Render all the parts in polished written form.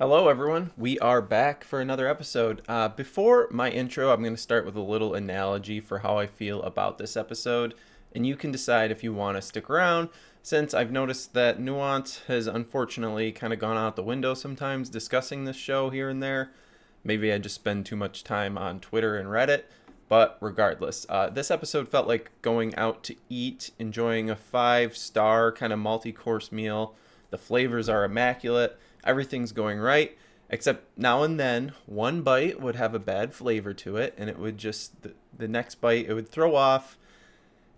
Hello, everyone. We are back for another episode. Before my intro, I'm going to start with a little analogy for how I feel about this episode, and you can decide if you want to stick around, since I've noticed that nuance has unfortunately kind of gone out the window sometimes discussing this show here and there. Maybe I just spend too much time on Twitter and Reddit, but regardless, this episode felt like going out to eat, enjoying a five-star kind of multi course meal. The flavors are immaculate, everything's going right, except now and then one bite would have a bad flavor to it, and it would just, the next bite, it would throw off.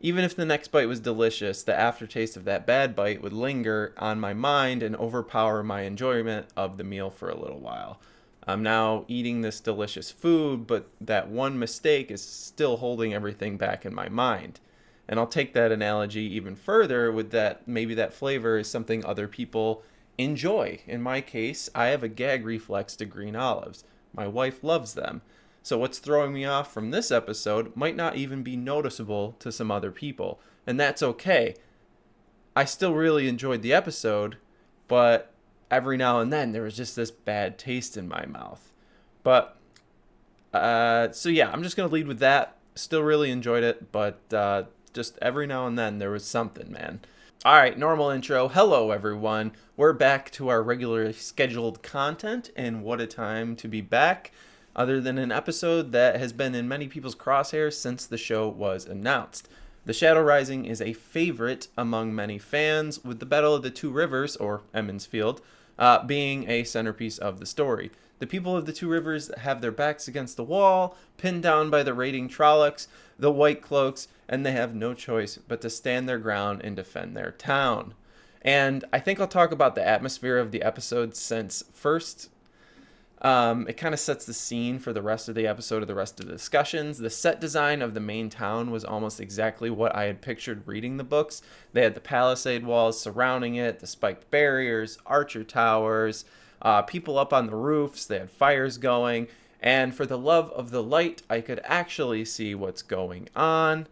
Even if the next bite was delicious, the aftertaste of that bad bite would linger on my mind and overpower my enjoyment of the meal for a little while. I'm now eating this delicious food, but that one mistake is still holding everything back in my mind. And I'll take that analogy even further with that maybe that flavor is something other people enjoy. In my case, I have a gag reflex to green olives. My wife loves them. So what's throwing me off from this episode might not even be noticeable to some other people. And that's okay. I still really enjoyed the episode, but every now and then there was just this bad taste in my mouth. But so yeah, I'm just gonna lead with that. Still really enjoyed it, but just every now and then there was something, man. All right, normal intro. Hello, everyone. We're back to our regularly scheduled content, and what a time to be back. Other than an episode that has been in many people's crosshairs since the show was announced. The Shadow Rising is a favorite among many fans, with the Battle of the Two Rivers, or Emond's Field, being a centerpiece of the story. The people of the Two Rivers have their backs against the wall, pinned down by the raiding Trollocs, the White Cloaks, and they have no choice but to stand their ground and defend their town. And I think I'll talk about the atmosphere of the episode since first it kind of sets the scene for the rest of the episode or the rest of the discussions. The set design of the main town was almost exactly what I had pictured reading the books. They had the palisade walls surrounding it, the spiked barriers, archer towers, people up on the roofs, they had fires going, and for the love of the light, I could actually see what's going on.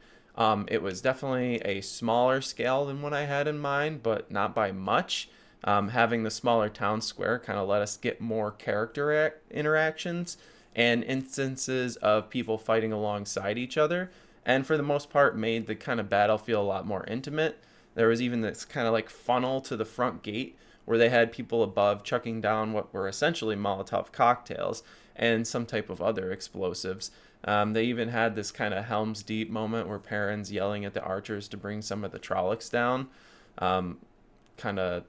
It was definitely a smaller scale than what I had in mind, but not by much. Having the smaller town square kind of let us get more character interactions and instances of people fighting alongside each other, and for the most part made the kind of battle feel a lot more intimate. There was even this kind of like funnel to the front gate where they had people above chucking down what were essentially Molotov cocktails and some type of other explosives. They even had this kind of Helm's Deep moment where Perrin's yelling at the archers to bring some of the Trollocs down. Kind of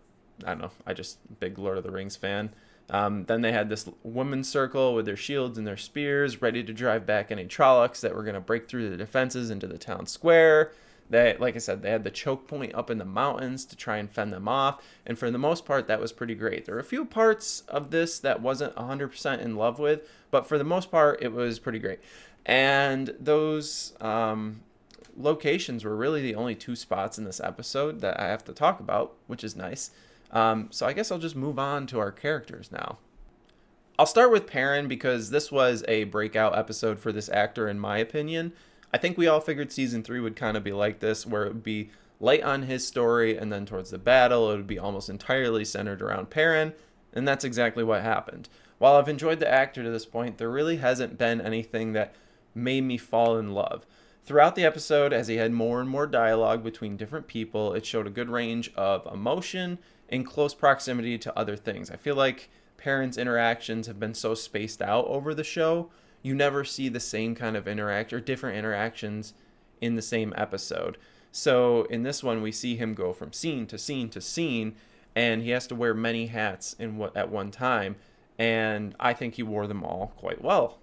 I don't know. I just big Lord of the Rings fan. Then they had this women's circle with their shields and their spears, ready to drive back any Trollocs that were going to break through the defenses into the town square. They, like I said, they had the choke point up in the mountains to try and fend them off, and for the most part, that was pretty great. There were a few parts of this that wasn't 100% in love with, but for the most part, it was pretty great. And those locations were really the only two spots in this episode that I have to talk about, which is nice. So I guess I'll just move on to our characters now. I'll start with Perrin because this was a breakout episode for this actor, in my opinion. I think we all figured season 3 would kind of be like this, where it would be light on his story, and then towards the battle, it would be almost entirely centered around Perrin, and that's exactly what happened. While I've enjoyed the actor to this point, there really hasn't been anything that made me fall in love. Throughout the episode, as he had more and more dialogue between different people, it showed a good range of emotion in close proximity to other things. I feel like Perrin's interactions have been so spaced out over the show, you never see the same kind of interact or different interactions in the same episode. So in this one, we see him go from scene to scene to scene, and he has to wear many hats at one time. And I think he wore them all quite well.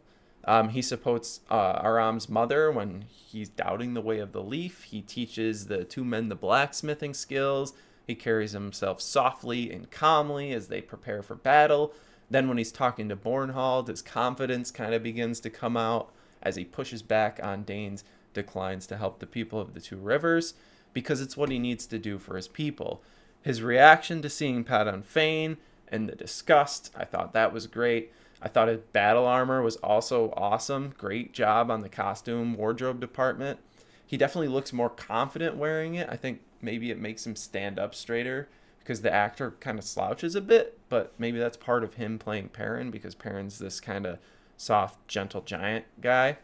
He supports Aram's mother when he's doubting the way of the leaf. He teaches the two men the blacksmithing skills. He carries himself softly and calmly as they prepare for battle. Then when he's talking to Bornhald, his confidence kind of begins to come out as he pushes back on Dane's declines to help the people of the Two Rivers, because it's what he needs to do for his people. His reaction to seeing Padan Fain and the disgust, I thought that was great. I thought his battle armor was also awesome. Great job on the costume wardrobe department. He definitely looks more confident wearing it. I think maybe it makes him stand up straighter because the actor kind of slouches a bit, but maybe that's part of him playing Perrin because Perrin's this kind of soft, gentle giant guy.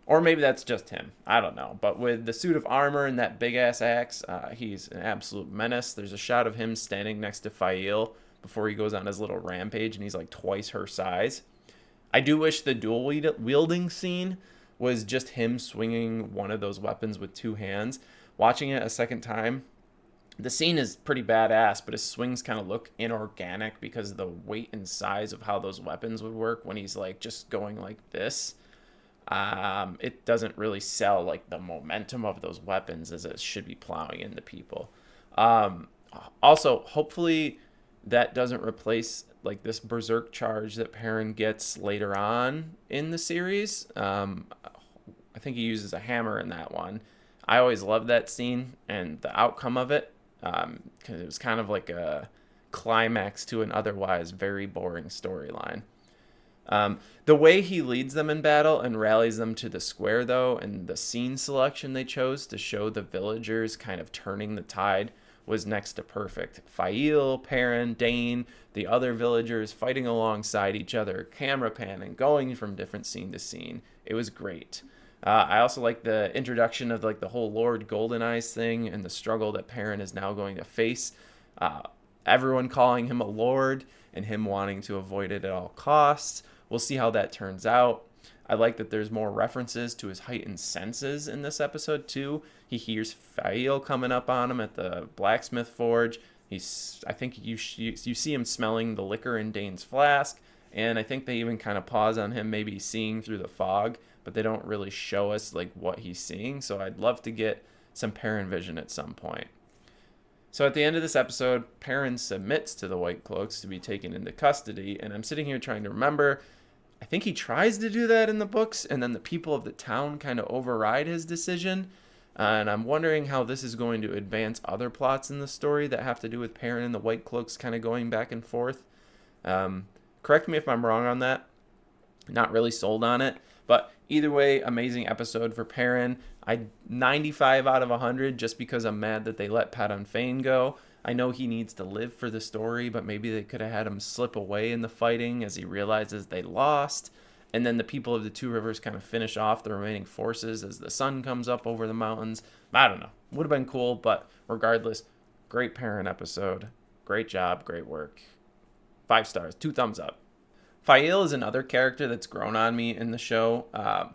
Or maybe that's just him. I don't know. But with the suit of armor and that big ass axe, he's an absolute menace. There's a shot of him standing next to Fail before he goes on his little rampage, and he's like twice her size. I do wish the dual wielding scene was just him swinging one of those weapons with two hands. Watching it a second time, the scene is pretty badass, but his swings kind of look inorganic because of the weight and size of how those weapons would work when he's like just going like this. It doesn't really sell like the momentum of those weapons as it should be plowing into people. Also, hopefully that doesn't replace like this berserk charge that Perrin gets later on in the series. I think he uses a hammer in that one. I always loved that scene and the outcome of it, because it was kind of like a climax to an otherwise very boring storyline. The way he leads them in battle and rallies them to the square, though, and the scene selection they chose to show the villagers kind of turning the tide was next to perfect. Fail, Perrin, Dane, the other villagers fighting alongside each other, camera panning, going from different scene to scene. It was great. I also like the introduction of like the whole Lord Golden Eyes thing and the struggle that Perrin is now going to face. Everyone calling him a lord and him wanting to avoid it at all costs. We'll see how that turns out. I like that there's more references to his heightened senses in this episode too. He hears Fael coming up on him at the blacksmith forge. I think you see him smelling the liquor in Dane's flask, and I think they even kind of pause on him maybe seeing through the fog, but they don't really show us like what he's seeing. So I'd love to get some Perrin vision at some point. So at the end of this episode, Perrin submits to the White Cloaks to be taken into custody, and I'm sitting here trying to remember. I think he tries to do that in the books, and then the people of the town kind of override his decision. And I'm wondering how this is going to advance other plots in the story that have to do with Perrin and the White Cloaks kind of going back and forth. Correct me if I'm wrong on that. Not really sold on it. But either way, amazing episode for Perrin. 95 out of 100 just because I'm mad that they let Padan Fain go. I know he needs to live for the story, but maybe they could have had him slip away in the fighting as he realizes they lost. And then the people of the Two Rivers kind of finish off the remaining forces as the sun comes up over the mountains. I don't know. Would have been cool, but regardless, great Perrin episode. Great job, great work. 5 stars, 2 thumbs up. Fael is another character that's grown on me in the show,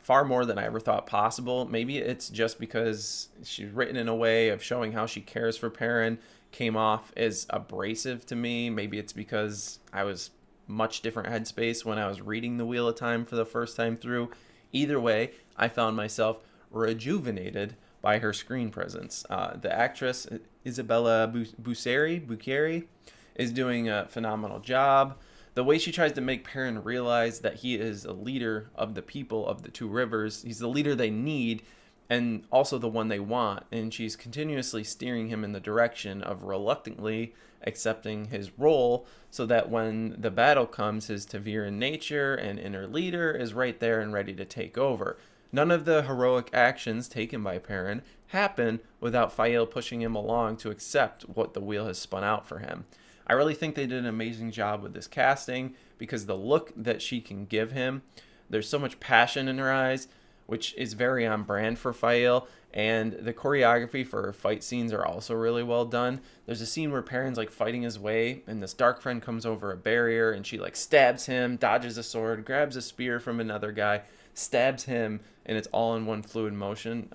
far more than I ever thought possible. Maybe it's just because she's written in a way of showing how she cares for Perrin came off as abrasive to me. Maybe it's because I was much different headspace when I was reading The Wheel of Time for the first time through. Either way, I found myself rejuvenated by her screen presence. The actress, Isabella Bucchieri, is doing a phenomenal job. The way she tries to make Perrin realize that he is a leader of the people of the Two Rivers, he's the leader they need, and also the one they want, and she's continuously steering him in the direction of reluctantly accepting his role so that when the battle comes, his Taviran nature and inner leader is right there and ready to take over. None of the heroic actions taken by Perrin happen without Fael pushing him along to accept what the wheel has spun out for him. I really think they did an amazing job with this casting because the look that she can give him, there's so much passion in her eyes, which is very on brand for Fael, and the choreography for her fight scenes are also really well done. There's a scene where Perrin's like fighting his way, and this dark friend comes over a barrier, and she like stabs him, dodges a sword, grabs a spear from another guy, stabs him, and it's all in one fluid motion.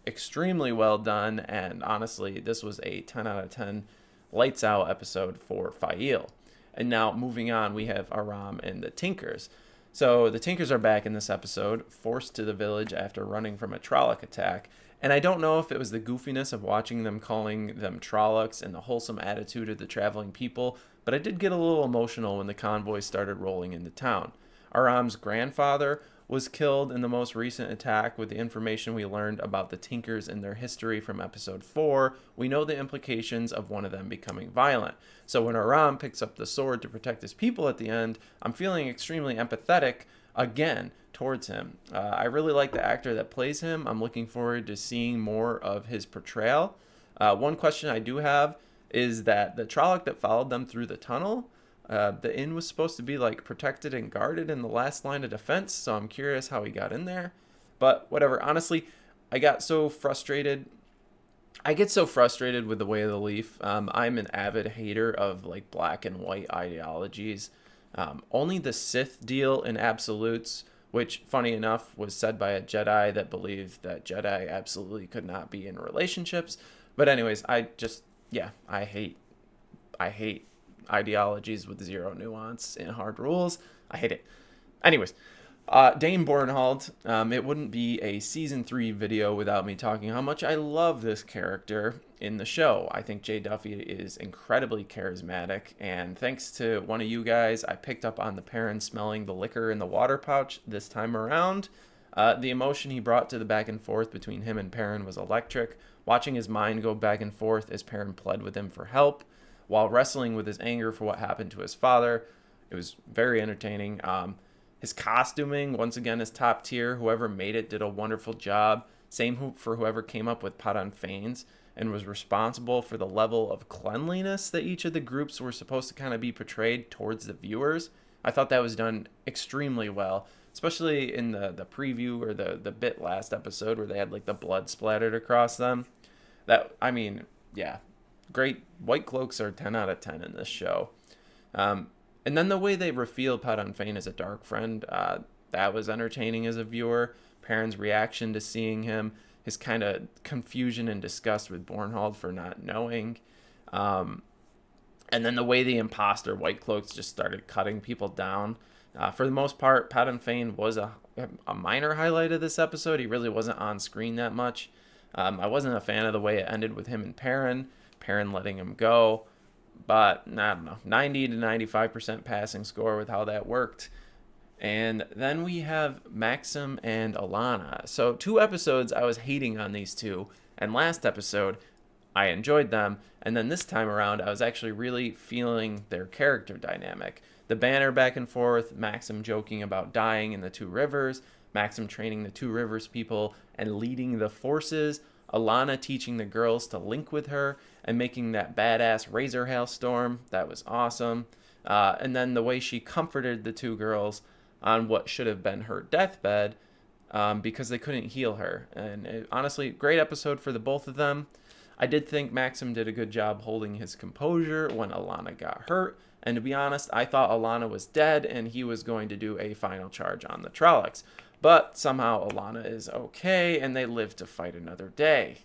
Extremely well done, and honestly, this was a 10 out of 10 lights out episode for Fael. And now moving on, we have Aram and the Tinkers. So the Tinkers are back in this episode, forced to the village after running from a Trolloc attack. And I don't know if it was the goofiness of watching them calling them Trollocs and the wholesome attitude of the traveling people, but I did get a little emotional when the convoy started rolling into town. Aram's grandfather was killed in the most recent attack. With the information we learned about the Tinkers and their history from episode 4, we know the implications of one of them becoming violent. So when Aram picks up the sword to protect his people at the end, I'm feeling extremely empathetic again towards him. I really like the actor that plays him. I'm looking forward to seeing more of his portrayal. One question I do have is that the Trolloc that followed them through the tunnel, the inn was supposed to be like protected and guarded in the last line of defense, so I'm curious how he got in there. But whatever. Honestly, I got so frustrated. I get so frustrated with the Way of the Leaf. I'm an avid hater of like black and white ideologies. Only the Sith deal in absolutes, which, funny enough, was said by a Jedi that believed that Jedi absolutely could not be in relationships. But anyways, yeah, I hate ideologies with zero nuance and hard rules. I hate it. Anyways, Dane Bornhold, it wouldn't be a season 3 video without me talking how much I love this character in the show. I think Jay Duffy is incredibly charismatic, and thanks to one of you guys, I picked up on the Perrin smelling the liquor in the water pouch this time around. The emotion he brought to the back and forth between him and Perrin was electric. Watching his mind go back and forth as Perrin pled with him for help, while wrestling with his anger for what happened to his father. It was very entertaining. His costuming, once again, is top tier. Whoever made it did a wonderful job. Same for whoever came up with Padan Fanes and was responsible for the level of cleanliness that each of the groups were supposed to kind of be portrayed towards the viewers. I thought that was done extremely well, especially in the preview or the bit last episode where they had like the blood splattered across them. Yeah, great. White cloaks are 10 out of 10 in this show. And then the way they reveal Padan Fain as a dark friend, that was entertaining as a viewer. Perrin's reaction to seeing him, his kind of confusion and disgust with Bornhold for not knowing. And then the way the imposter White Cloaks just started cutting people down. For the most part, Padan Fain was a minor highlight of this episode. He really wasn't on screen that much. I wasn't a fan of the way it ended with him and Perrin letting him go. But I don't know, 90 to 95% passing score with how that worked. And then we have Maxim and Alana. So 2 episodes I was hating on these two, and last episode I enjoyed them, and then this time around I was actually really feeling their character dynamic. The banter back and forth, Maxim joking about dying in the Two Rivers, Maxim training the Two Rivers people and leading the forces, Alana teaching the girls to link with her and making that badass razor hailstorm. That was awesome. And then the way she comforted the 2 girls on what should have been her deathbed because they couldn't heal her. And honestly, great episode for the both of them. I did think Maxim did a good job holding his composure when Alana got hurt. And to be honest, I thought Alana was dead and he was going to do a final charge on the Trollocs. But somehow Alana is okay and they live to fight another day.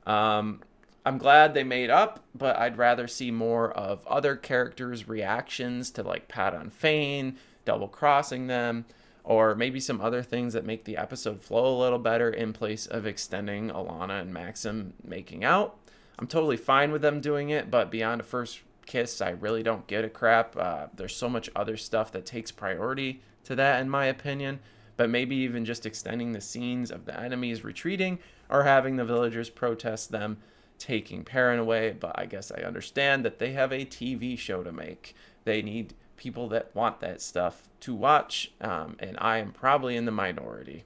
I'm glad they made up, but I'd rather see more of other characters' reactions to like Padan Fain, double crossing them, or maybe some other things that make the episode flow a little better in place of extending Alana and Maxim making out. I'm totally fine with them doing it, but beyond a first kiss, I really don't give a crap. There's so much other stuff that takes priority to that, in my opinion. But maybe even just extending the scenes of the enemies retreating or having the villagers protest them taking Perrin away. But I guess I understand that they have a TV show to make. They need people that want that stuff to watch, and I am probably in the minority.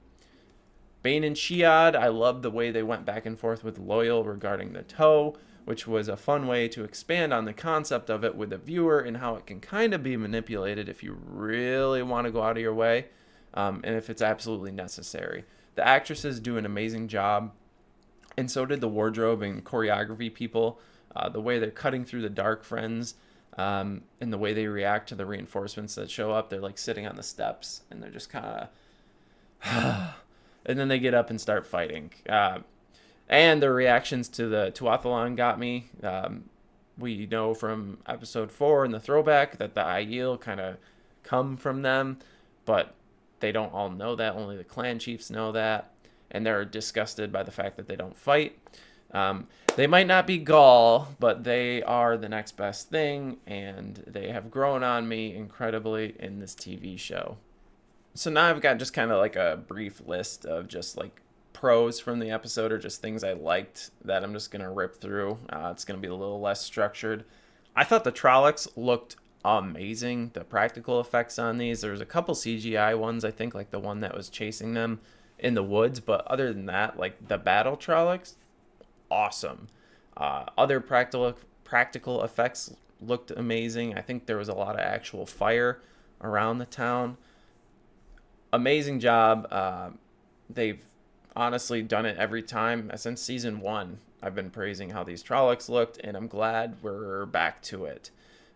Bane and Shiad, I love the way they went back and forth with Loyal regarding the toe, which was a fun way to expand on the concept of it with the viewer and how it can kind of be manipulated if you really want to go out of your way, and if it's absolutely necessary. The actresses do an amazing job, and so did the wardrobe and choreography people. The way they're cutting through the dark friends, and the way they react to the reinforcements that show up. They're like sitting on the steps, and they're just kind of... and then they get up and start fighting. And the reactions to the Tuathalan got me. We know from episode 4 in the throwback that the Aiel kind of come from them, but they don't all know that. Only the clan chiefs know that, and they're disgusted by the fact that they don't fight. They might not be Gaul, but they are the next best thing, and they have grown on me incredibly in this TV show. So now I've got just kind of like a brief list of just like pros from the episode or just things I liked that I'm just going to rip through. It's going to be a little less structured. I thought the Trollocs looked amazing. The practical effects on these, there was a couple CGI ones, I think, like the one that was chasing them in the woods, but other than that, like the battle Trollocs, awesome. Other practical effects looked amazing. I think there was a lot of actual fire around the town. Amazing job. They've honestly done it every time since season one. I've been praising how these Trollocs looked, and I'm glad we're back to it.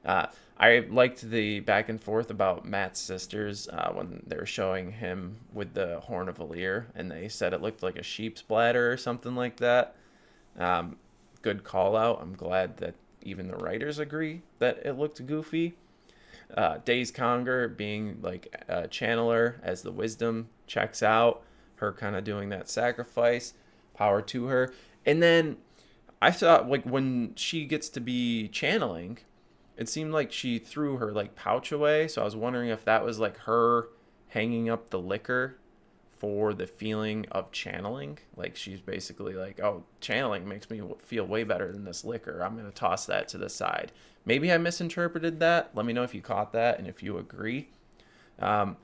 Uh, I liked the back and forth about Matt's sisters when they were showing him with the horn of Valir, and they said it looked like a sheep's bladder or something like that. Um, Good call out. I'm glad that even the writers agree that it looked goofy. Days Conger being like a channeler as the wisdom checks out, her kind of doing that sacrifice, power to her. And then I thought like when she gets to be channeling, it seemed like she threw her like pouch away. So I was wondering if that was like her hanging up the liquor for the feeling of channeling. Like she's basically like, oh, channeling makes me feel way better than this liquor. I'm going to toss that to the side. Maybe I misinterpreted that. Let me know if you caught that and if you agree. Um,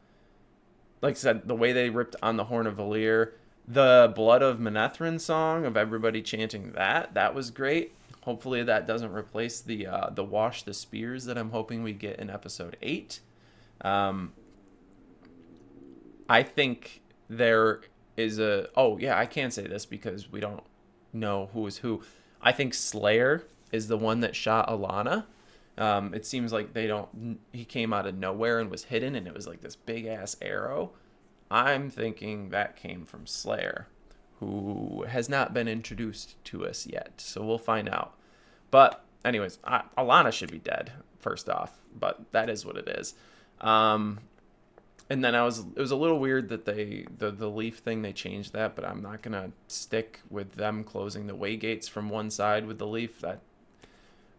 like I said, the way they ripped on the Horn of Valir, the Blood of Manetheren song of everybody chanting that was great. Hopefully that doesn't replace the Wash the Spears that I'm hoping we get in episode 8. Um, I think there is a I can't say this because we don't know who is who. I think Slayer is the one that shot Alana. It seems like he came out of nowhere and was hidden, and it was like this big ass arrow. I'm thinking that came from Slayer, who has not been introduced to us yet, so we'll find out. But anyways, Alana should be dead first off, but that is what it is. And then it was a little weird that the leaf thing, they changed that, but I'm not gonna stick with them closing the way gates from one side with the leaf. That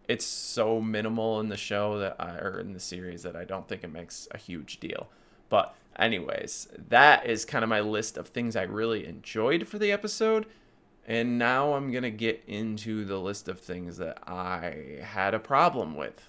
it's so minimal in the show or in the series that I don't think it makes a huge deal. But anyways, that is kind of my list of things I really enjoyed for the episode. And now I'm gonna get into the list of things that I had a problem with.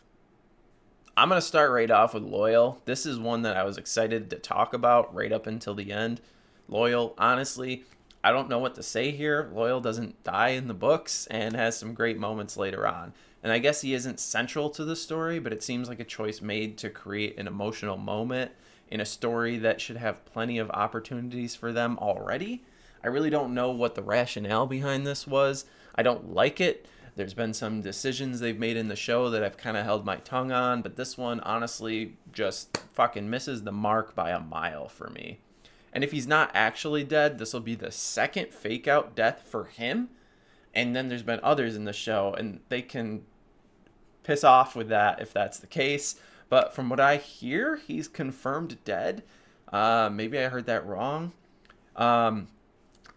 I'm going to start right off with Loyal. This is one that I was excited to talk about right up until the end. Loyal, honestly, I don't know what to say here. Loyal doesn't die in the books and has some great moments later on. And I guess he isn't central to the story, but it seems like a choice made to create an emotional moment in a story that should have plenty of opportunities for them already. I really don't know what the rationale behind this was. I don't like it. There's been some decisions they've made in the show that I've kind of held my tongue on, but this one honestly just fucking misses the mark by a mile for me. And if he's not actually dead, this will be the second fake out death for him. And then there's been others in the show, and they can piss off with that if that's the case. But from what I hear, he's confirmed dead. Maybe I heard that wrong.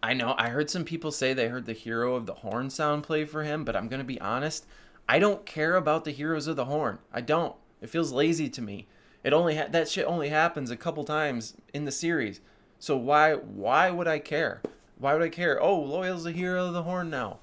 I know I heard some people say they heard the Hero of the Horn sound play for him, but I'm going to be honest. I don't care about the Heroes of the Horn. I don't. It feels lazy to me. That shit only happens a couple times in the series. So why would I care? Why would I care? Oh, Loyal's the Hero of the Horn now.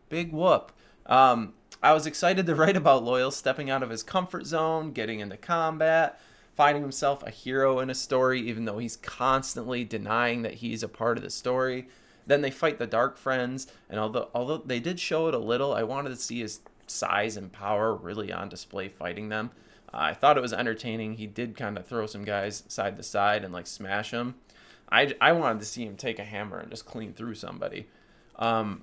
Big whoop. I was excited to write about Loyal stepping out of his comfort zone, getting into combat, finding himself a hero in a story, even though he's constantly denying that he's a part of the story. Then they fight the Dark Friends, and although they did show it a little, I wanted to see his size and power really on display fighting them. I thought it was entertaining. He did kind of throw some guys side to side and like smash them. I wanted to see him take a hammer and just clean through somebody. I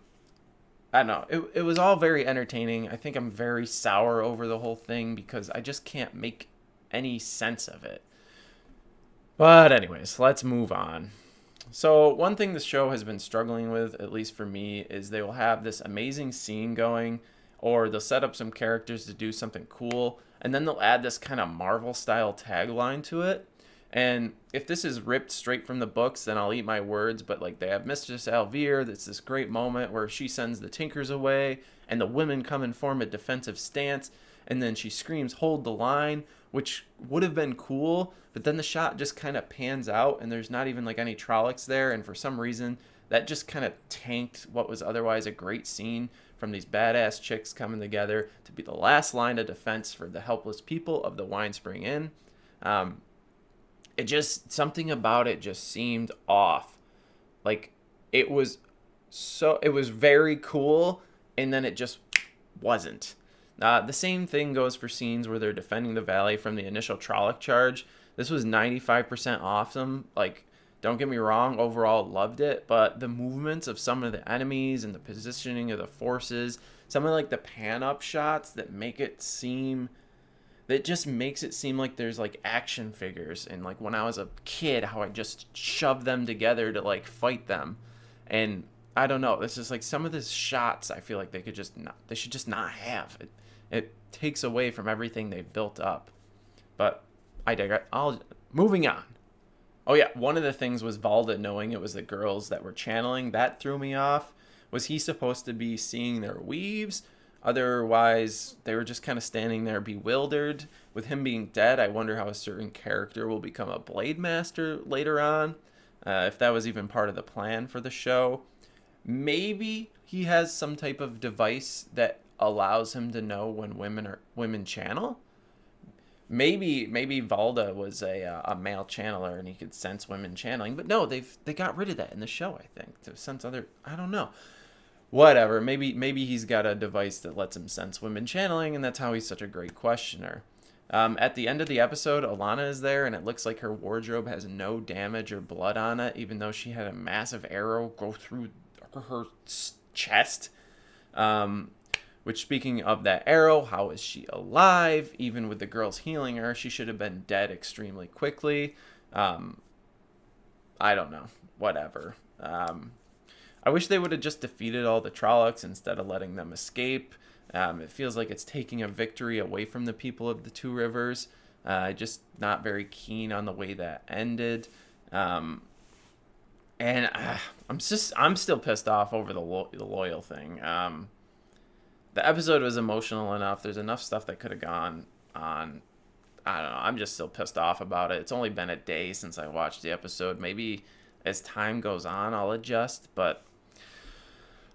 don't know. It was all very entertaining. I think I'm very sour over the whole thing because I just can't make any sense of it. But anyways, let's move on. So one thing this show has been struggling with, at least for me, is they will have this amazing scene going, or they'll set up some characters to do something cool, and then they'll add this kind of Marvel style tagline to it. And if this is ripped straight from the books, then I'll eat my words. But like they have Mistress Alvir, that's this great moment where she sends the Tinkers away, and the women come and form a defensive stance, and then she screams, "Hold the line," which would have been cool, but then the shot just kind of pans out, and there's not even like any Trollocs there, and for some reason, that just kind of tanked what was otherwise a great scene from these badass chicks coming together to be the last line of defense for the helpless people of the Winespring Inn. Something about it just seemed off. Like it was very cool, and then it just wasn't. The same thing goes for scenes where they're defending the valley from the initial Trolloc charge. This was 95% awesome. Like, don't get me wrong, overall loved it, but the movements of some of the enemies and the positioning of the forces, some of like the pan up shots that just makes it seem like there's like action figures, and like when I was a kid, how I just shoved them together to like fight them. And I don't know, it's just like some of the shots I feel like they should just not have. It takes away from everything they've built up. But I digress. Moving on. Oh yeah, one of the things was Valda knowing it was the girls that were channeling. That threw me off. Was he supposed to be seeing their weaves? Otherwise, they were just kind of standing there bewildered. With him being dead, I wonder how a certain character will become a blade master later on. If that was even part of the plan for the show. Maybe he has some type of device that allows him to know when women channel. Maybe Valda was a male channeler and he could sense women channeling, but no, they got rid of that in the show, I think, to sense other. I don't know. Whatever. Maybe he's got a device that lets him sense women channeling, and that's how he's such a great questioner. At the end of the episode, Alana is there, and it looks like her wardrobe has no damage or blood on it, even though she had a massive arrow go through her chest. Which, speaking of that arrow, how is she alive? Even with the girls healing her, she should have been dead extremely quickly. I don't know. Whatever. I wish they would have just defeated all the Trollocs instead of letting them escape. It feels like it's taking a victory away from the people of the Two Rivers. Just not very keen on the way that ended. And I'm still pissed off over the loyal thing. The episode was emotional enough. There's enough stuff that could have gone on. I don't know. I'm just still pissed off about it. It's only been a day since I watched the episode. Maybe as time goes on, I'll adjust. But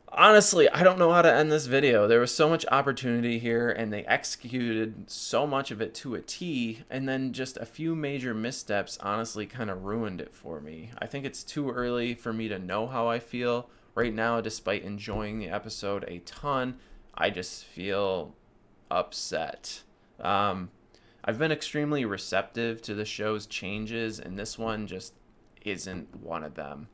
honestly, I don't know how to end this video. There was so much opportunity here, and they executed so much of it to a T, and then just a few major missteps honestly kind of ruined it for me. I think it's too early for me to know how I feel. Right now, despite enjoying the episode a ton, I just feel upset. I've been extremely receptive to the show's changes, and this one just isn't one of them.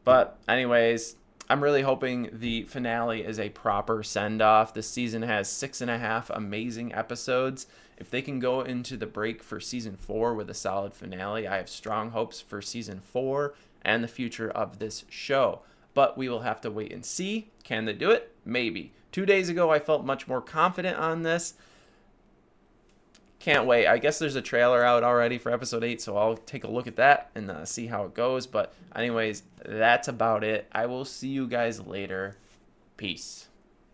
But anyways, I'm really hoping the finale is a proper send-off. This season has 6.5 amazing episodes. If they can go into the break for season 4 with a solid finale, I have strong hopes for season 4 and the future of this show. But we will have to wait and see. Can they do it? Maybe. 2 days ago, I felt much more confident on this. Can't wait. I guess there's a trailer out already for episode 8, so I'll take a look at that and see how it goes. But anyways, that's about it. I will see you guys later. Peace.